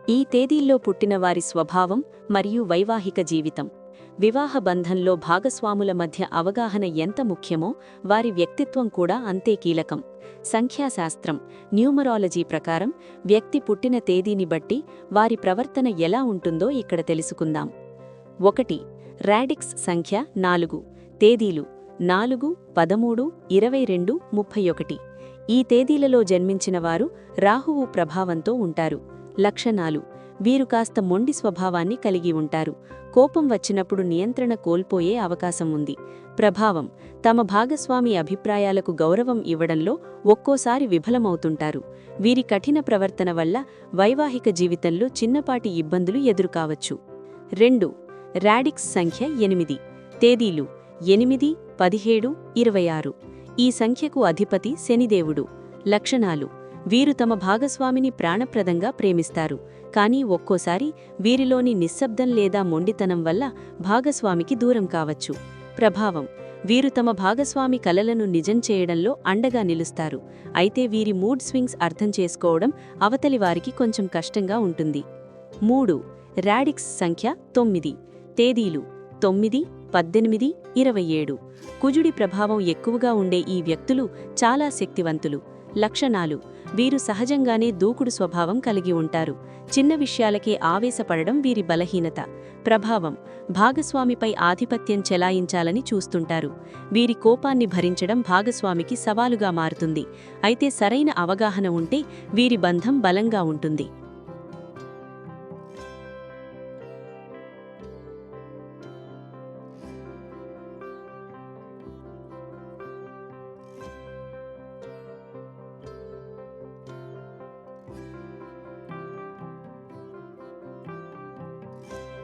ఈ తేదీల్లో పుట్టిన వారి స్వభావం మరియు వైవాహిక జీవితం. వివాహ బంధంలో భాగస్వాముల మధ్య అవగాహన ఎంత ముఖ్యమో వారి వ్యక్తిత్వం కూడా అంతే కీలకం. సంఖ్యాశాస్త్రం న్యూమరాలజీ ప్రకారం వ్యక్తి పుట్టిన తేదీని బట్టి వారి ప్రవర్తన ఎలా ఉంటుందో ఇక్కడ తెలుసుకుందాం. 1. రాడిక్స్ సంఖ్య 4. తేదీలు 4, 13, 22, 31. ఈ తేదీలలో జన్మించిన వారు రాహువు ప్రభావంతో ఉంటారు. లక్షణాలు: వీరు కాస్త మొండి స్వభావాన్ని కలిగి ఉంటారు. కోపం వచ్చినప్పుడు నియంత్రణ కోల్పోయే అవకాశం ఉంది. ప్రభావం: తమ భాగస్వామి అభిప్రాయాలకు గౌరవం ఇవ్వడంలో ఒక్కోసారి విఫలమవుతుంటారు. వీరి కఠిన ప్రవర్తన వల్ల వైవాహిక జీవితంలో చిన్నపాటి ఇబ్బందులు ఎదురుకావచ్చు. 2. రాడిక్స్ సంఖ్య 8. తేదీలు 8, 17, 26. ఈ సంఖ్యకు అధిపతి శనిదేవుడు. లక్షణాలు: వీరు తమ భాగస్వామిని ప్రాణప్రదంగా ప్రేమిస్తారు, కానీ ఒక్కోసారి వీరిలోని నిశ్శబ్దం లేదా మొండితనం వల్ల భాగస్వామికి దూరం కావచ్చు. ప్రభావం: వీరు తమ భాగస్వామి కలలను నిజం చేయడంలో అండగా నిలుస్తారు, అయితే వీరి మూడ్ స్వింగ్స్ అర్థం చేసుకోవడం అవతలి వారికి కొంచెం కష్టంగా ఉంటుంది. 3. రాడిక్స్ సంఖ్య 9. తేదీలు 9, 18, 27. కుజుడి ప్రభావం ఎక్కువగా ఉండే ఈ వ్యక్తులు చాలా శక్తివంతులు. లక్షణాలు: వీరు సహజంగానే దూకుడు స్వభావం కలిగి ఉంటారు. చిన్న విషయాలకే ఆవేశపడడం వీరి బలహీనత. ప్రభావం: భాగస్వామిపై ఆధిపత్యం చెలాయించాలని చూస్తుంటారు. వీరి కోపాన్ని భరించడం భాగస్వామికి సవాలుగా మారుతుంది, అయితే సరైన అవగాహన ఉంటే వీరి బంధం బలంగా ఉంటుంది.